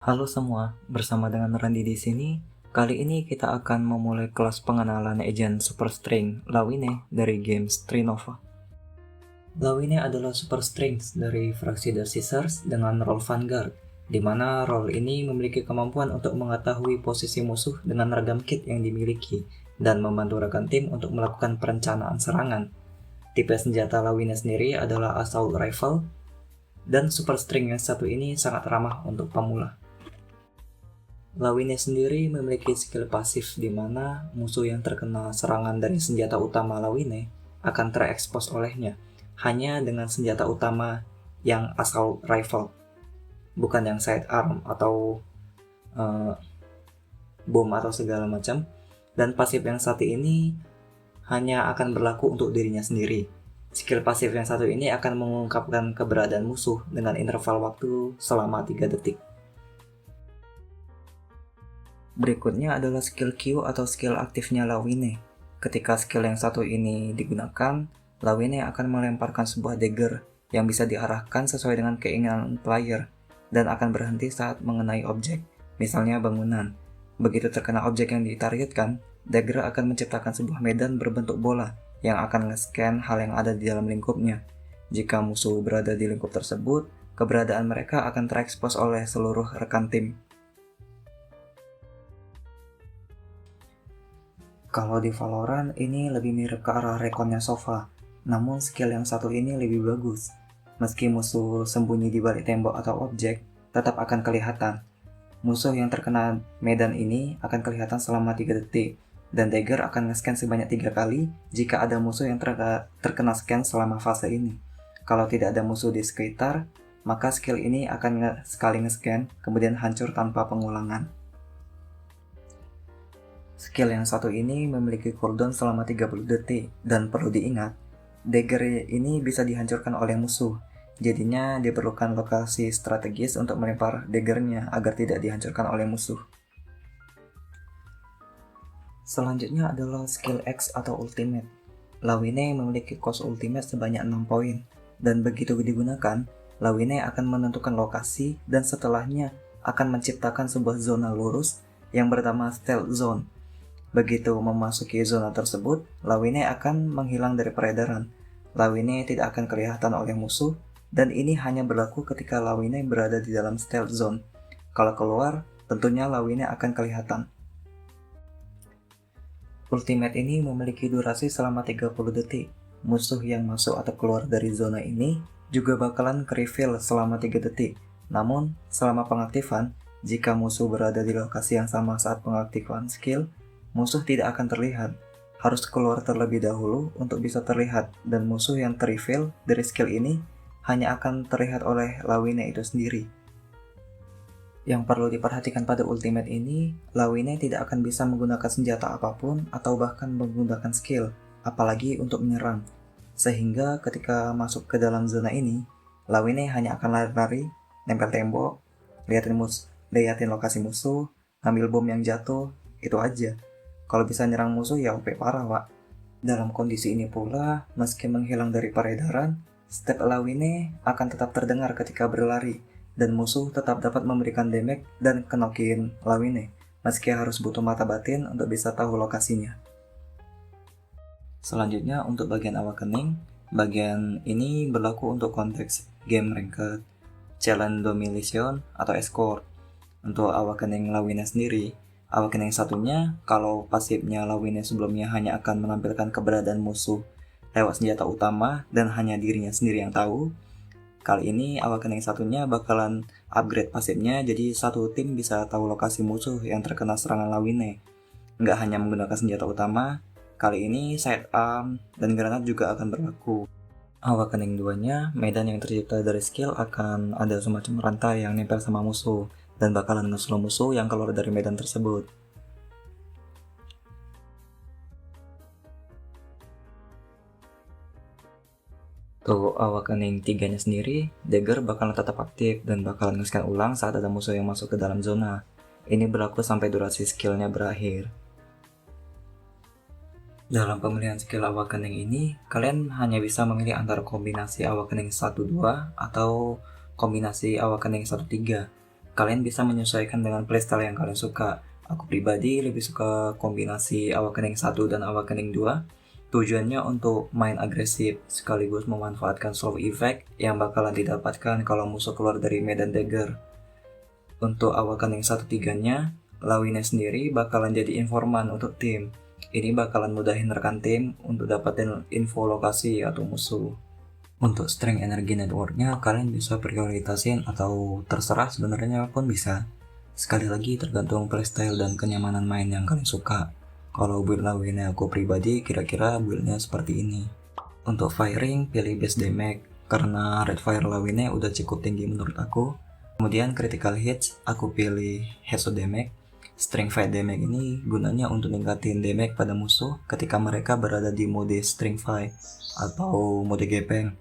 Halo semua, bersama dengan Randy di sini. Kali ini kita akan memulai kelas pengenalan agent superstring Lawine dari game Strinova. Lawine adalah superstring dari fraksi The Scissors dengan role Vanguard, di mana role ini memiliki kemampuan untuk mengetahui posisi musuh dengan ragam kit yang dimiliki dan membantu rekan tim untuk melakukan perencanaan serangan. Tipe senjata Lawine sendiri adalah assault rifle, dan superstring yang satu ini sangat ramah untuk pemula. Lawine sendiri memiliki skill pasif di mana musuh yang terkena serangan dari senjata utama Lawine akan terekspos olehnya hanya dengan senjata utama yang assault rifle, bukan yang sidearm atau bom atau segala macam. Dan pasif yang satu ini hanya akan berlaku untuk dirinya sendiri. Skill pasif yang satu ini akan mengungkapkan keberadaan musuh dengan interval waktu selama 3 detik. Berikutnya adalah skill Q atau skill aktifnya Lawine. Ketika skill yang satu ini digunakan, Lawine akan melemparkan sebuah dagger yang bisa diarahkan sesuai dengan keinginan player dan akan berhenti saat mengenai objek, misalnya bangunan. Begitu terkena objek yang ditargetkan, dagger akan menciptakan sebuah medan berbentuk bola yang akan nge-scan hal yang ada di dalam lingkupnya. Jika musuh berada di lingkup tersebut, keberadaan mereka akan terekspos oleh seluruh rekan tim. Kalau di Valorant ini lebih mirip ke arah rekonnya Sova, namun skill yang satu ini lebih bagus. Meski musuh sembunyi di balik tembok atau objek, tetap akan kelihatan. Musuh yang terkena medan ini akan kelihatan selama 3 detik, dan dagger akan nge-scan sebanyak 3 kali jika ada musuh yang terkena scan selama fase ini. Kalau tidak ada musuh di sekitar, maka skill ini akan sekali nge-scan, kemudian hancur tanpa pengulangan. Skill yang satu ini memiliki cooldown selama 30 detik, dan perlu diingat, dagger ini bisa dihancurkan oleh musuh, jadinya diperlukan lokasi strategis untuk melempar daggernya agar tidak dihancurkan oleh musuh. Selanjutnya adalah skill X atau ultimate. Lawine memiliki cost ultimate sebanyak 6 poin, dan begitu digunakan, Lawine akan menentukan lokasi dan setelahnya akan menciptakan sebuah zona lurus yang bernama stealth zone. Begitu memasuki zona tersebut, Lawine akan menghilang dari peredaran. Lawine tidak akan kelihatan oleh musuh, dan ini hanya berlaku ketika Lawine berada di dalam stealth zone. Kalau keluar, tentunya Lawine akan kelihatan. Ultimate ini memiliki durasi selama 30 detik. Musuh yang masuk atau keluar dari zona ini juga bakalan ke-reveal selama 3 detik. Namun, selama pengaktifan, jika musuh berada di lokasi yang sama saat pengaktifan skill, musuh tidak akan terlihat, harus keluar terlebih dahulu untuk bisa terlihat, dan musuh yang ter-reveal dari skill ini hanya akan terlihat oleh Lawine itu sendiri. Yang perlu diperhatikan pada ultimate ini, Lawine tidak akan bisa menggunakan senjata apapun atau bahkan menggunakan skill, apalagi untuk menyerang. Sehingga ketika masuk ke dalam zona ini, Lawine hanya akan lari-lari, nempel tembok, liatin lokasi musuh, ambil bom yang jatuh, itu aja. Kalau bisa nyerang musuh ya OP parah, Wak. Dalam kondisi ini pula, meski menghilang dari peredaran, step Lawine akan tetap terdengar ketika berlari, dan musuh tetap dapat memberikan damage dan kenokin Lawine, meski harus butuh mata batin untuk bisa tahu lokasinya. Selanjutnya untuk bagian awakening, bagian ini berlaku untuk konteks game ranked, challenge domination, atau escort. Untuk awakening Lawine sendiri, awakening satunya, kalau pasifnya Lawine sebelumnya hanya akan menampilkan keberadaan musuh lewat senjata utama dan hanya dirinya sendiri yang tahu, kali ini awakening satunya bakalan upgrade pasifnya jadi satu tim bisa tahu lokasi musuh yang terkena serangan Lawine. Nggak hanya menggunakan senjata utama, kali ini sidearm dan granat juga akan berlaku. Awakening 2-nya, medan yang tercipta dari skill akan ada semacam rantai yang nempel sama musuh dan bakalan nge-slow musuh yang keluar dari medan tersebut. Tuh awakening 3-nya sendiri, dagger bakalan tetap aktif dan bakalan nge-scan ulang saat ada musuh yang masuk ke dalam zona. Ini berlaku sampai durasi skillnya berakhir. Dalam pemilihan skill awakening ini, kalian hanya bisa memilih antara kombinasi awakening 1-2 atau kombinasi awakening 1-3. Kalian bisa menyesuaikan dengan playstyle yang kalian suka. Aku pribadi lebih suka kombinasi Awakening 1 dan Awakening 2. Tujuannya untuk main agresif sekaligus memanfaatkan slow effect yang bakalan didapatkan kalau musuh keluar dari medan dagger. Untuk Awakening 1-3-nya, Lawine sendiri bakalan jadi informan untuk tim. Ini bakalan mudahin rekan tim untuk dapetin info lokasi atau musuh. Untuk strength energy networknya kalian bisa prioritasin atau terserah sebenarnya pun bisa. Sekali lagi tergantung playstyle dan kenyamanan main yang kalian suka. Kalau build Lawine aku pribadi kira-kira buildnya seperti ini. Untuk firing pilih base damage karena red fire Lawine udah cukup tinggi menurut aku. Kemudian critical hits aku pilih headshot damage. String fight damage ini gunanya untuk ningkatin damage pada musuh ketika mereka berada di mode string fight atau mode gepeng.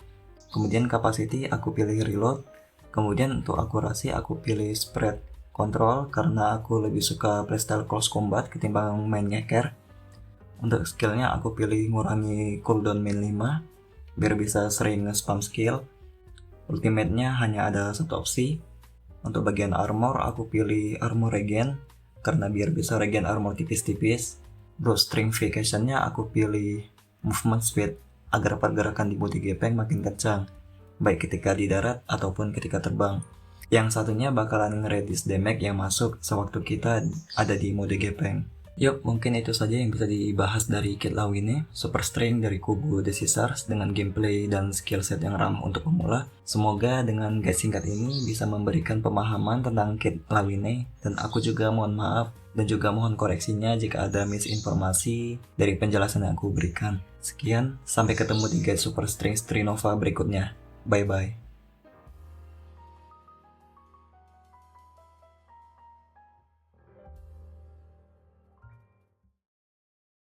Kemudian capacity aku pilih reload. Kemudian untuk akurasi aku pilih spread control karena aku lebih suka playstyle close combat ketimbang main nyeker. Untuk skillnya aku pilih ngurangi cooldown main 5 biar bisa sering nge-spam skill. Ultimate-nya hanya ada satu opsi. Untuk bagian armor aku pilih armor regen karena biar bisa regen armor tipis-tipis. Untuk stringfication-nya aku pilih movement speed agar pergerakan di body gepeng makin kencang, baik ketika di darat ataupun ketika terbang. Yang satunya bakalan nge-reduce damage yang masuk sewaktu kita ada di mode gepeng. Yuk, mungkin itu saja yang bisa dibahas dari Kit Lawine, Super String dari kubu The Scissors dengan gameplay dan skill set yang ramah untuk pemula. Semoga dengan guide singkat ini bisa memberikan pemahaman tentang Kit Lawine, dan aku juga mohon maaf dan juga mohon koreksinya jika ada misinformasi dari penjelasan yang aku berikan. Sekian, sampai ketemu di guide Super String Strinova berikutnya. Bye-bye.